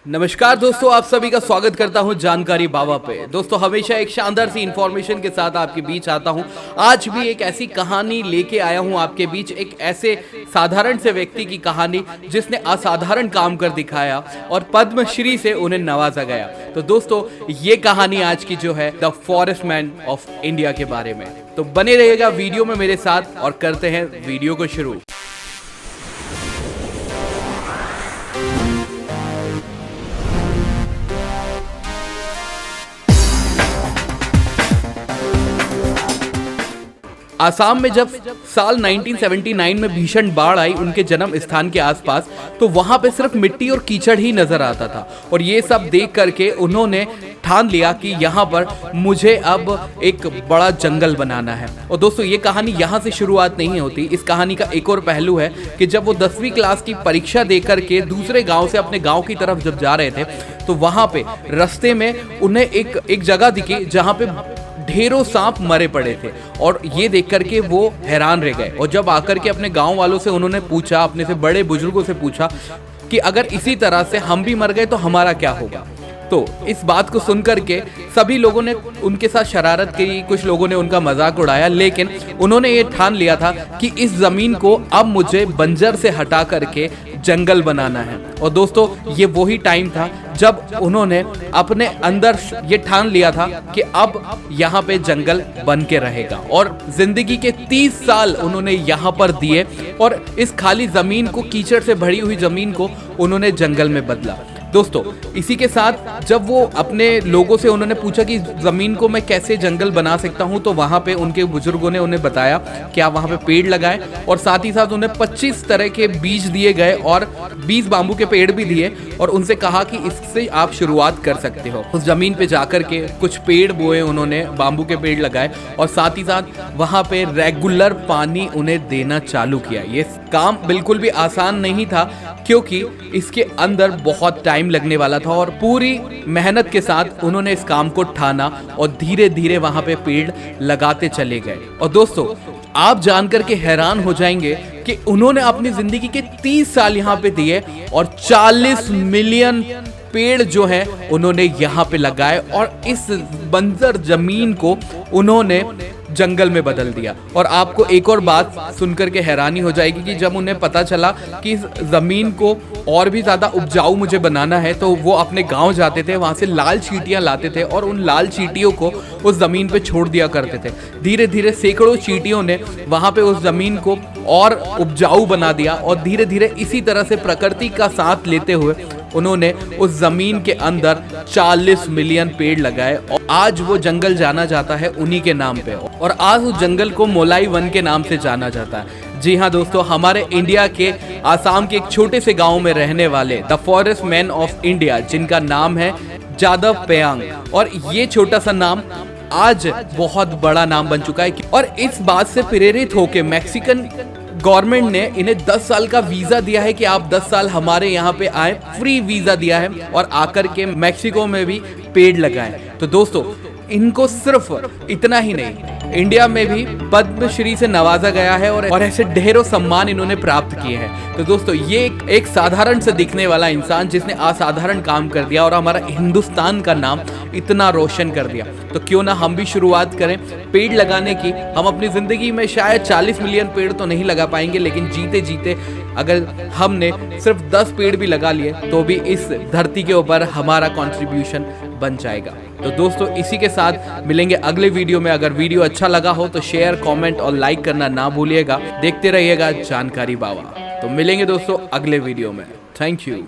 नमस्कार दोस्तों, आप सभी का स्वागत करता हूं जानकारी बाबा पे। दोस्तों, हमेशा एक शानदार सी इंफॉर्मेशन के साथ आपके बीच आता हूं। आज भी एक ऐसी कहानी लेके आया हूं आपके बीच, एक ऐसे साधारण से व्यक्ति की कहानी जिसने असाधारण काम कर दिखाया और पद्मश्री से उन्हें नवाजा गया। तो दोस्तों, ये कहानी आज की जो है the forest man of India के बारे में। तो बने रहिएगा वीडियो में मेरे साथ और करते हैं वीडियो को शुरू। आसाम में जब साल 1979 में भीषण बाढ़ आई उनके जन्म स्थान के आसपास, तो वहां पे सिर्फ मिट्टी और कीचड़ ही नजर आता था। और ये सब देख करके उन्होंने ठान लिया कि यहाँ पर मुझे अब एक बड़ा जंगल बनाना है। और दोस्तों, ये कहानी यहाँ से शुरुआत नहीं होती। इस कहानी का एक और पहलू है कि जब वो 10वीं क्लास की परीक्षा देकर के दूसरे गांव से अपने गांव की तरफ जब जा रहे थे, तो वहां पे रास्ते में उन्हें एक जगह दिखी जहाँ पे ढेरों सांप मरे पड़े थे। और ये देख करके वो हैरान रह गए। और जब आकर के अपने गांव वालों से उन्होंने पूछा, अपने से बड़े बुजुर्गों से पूछा कि अगर इसी तरह से हम भी मर गए तो हमारा क्या होगा। तो इस बात को सुनकर के सभी लोगों ने उनके साथ शरारत की, कुछ लोगों ने उनका मजाक उड़ाया, लेकिन उन्होंने ये ठान लिया था कि इस जमीन को अब मुझे बंजर से हटा करके जंगल बनाना है। और दोस्तों, ये वही टाइम था जब उन्होंने अपने अंदर ये ठान लिया था कि अब यहाँ पे जंगल बन के रहेगा। और जिंदगी के 30 साल उन्होंने यहाँ पर दिए और इस खाली जमीन को, कीचड़ से भरी हुई जमीन को उन्होंने जंगल में बदला। दोस्तों, इसी के साथ जब वो अपने लोगों से उन्होंने पूछा कि ज़मीन को मैं कैसे जंगल बना सकता हूं, तो वहाँ पे उनके बुजुर्गों ने उन्हें बताया कि आप वहाँ पे पेड़ लगाएं। और साथ ही साथ उन्हें 25 तरह के बीज दिए गए और 20 बाम्बू के पेड़ भी दिए और उनसे कहा कि इससे आप शुरुआत कर सकते हो। उस ज़मीन पे जाकर के कुछ पेड़ बोए उन्होंने, बाम्बू के पेड़ लगाए और साथ ही साथ वहाँ पे रेगुलर पानी उन्हें देना चालू किया। ये काम बिल्कुल भी आसान नहीं था, क्योंकि इसके अंदर बहुत टाइम लगने वाला था। और पूरी मेहनत के साथ उन्होंने इस काम को ठाना और धीरे धीरे वहां पे पेड़ लगाते चले गए। और दोस्तों, आप जानकर के हैरान हो जाएंगे कि उन्होंने अपनी जिंदगी के 30 साल यहाँ पे दिए और 40 मिलियन पेड़ जो है उन्होंने यहाँ पे लगाए और इस बंजर जमीन को उन्होंने जंगल में बदल दिया। और आपको एक और बात सुनकर के हैरानी हो जाएगी कि जब उन्हें पता चला कि इस जमीन को और भी ज्यादा उपजाऊ मुझे बनाना है, तो वो अपने गांव जाते थे, वहां से लाल चींटियां लाते थे और उन लाल चींटियों को उस जमीन पे छोड़ दिया करते थे। धीरे धीरे सैकड़ों चींटियों ने वहां पे उस जमीन को और उपजाऊ बना दिया और धीरे धीरे इसी तरह से प्रकृति का साथ लेते हुए उन्होंने उस जमीन के अंदर 40 मिलियन पेड़ लगाए। और आज वो जंगल जाना जाता है उन्हीं के नाम पे। और आज उस जंगल को मोलाई वन के नाम से जाना जाता है। जी हाँ दोस्तों, हमारे इंडिया के आसाम के एक छोटे से गांव में रहने वाले the forest man of India, जिनका नाम है जादव पेयांग। और ये छोटा सा नाम आज बहुत बड़ा नाम बन चुका है। और इस बात से प्रेरित होकर मैक्सिकन गवर्नमेंट ने इन्हें 10 साल का वीजा दिया है कि आप 10 साल हमारे यहाँ पे आए, फ्री वीजा दिया है और आकर के मैक्सिको में भी पेड़ लगाएं। तो दोस्तों, इनको सिर्फ इतना ही नहीं, इंडिया में भी पद्मश्री से नवाजा गया है और ऐसे ढेरों सम्मान इन्होंने प्राप्त किए हैं। तो दोस्तों, ये एक साधारण से दिखने वाला इंसान जिसने असाधारण काम कर दिया और हमारा हिंदुस्तान का नाम इतना रोशन कर दिया। तो क्यों ना हम भी शुरुआत करें पेड़ लगाने की। हम अपनी जिंदगी में शायद 40 मिलियन पेड़ तो नहीं लगा पाएंगे, लेकिन जीते जीते अगर हमने सिर्फ 10 पेड़ भी लगा लिए तो भी इस धरती के ऊपर हमारा कंट्रीब्यूशन बन जाएगा। तो दोस्तों, इसी के साथ मिलेंगे अगले वीडियो में। अगर वीडियो अच्छा लगा हो तो शेयर, कमेंट और लाइक करना ना भूलिएगा। देखते रहिएगा जानकारी बाबा। तो मिलेंगे दोस्तों अगले वीडियो में। Thank you.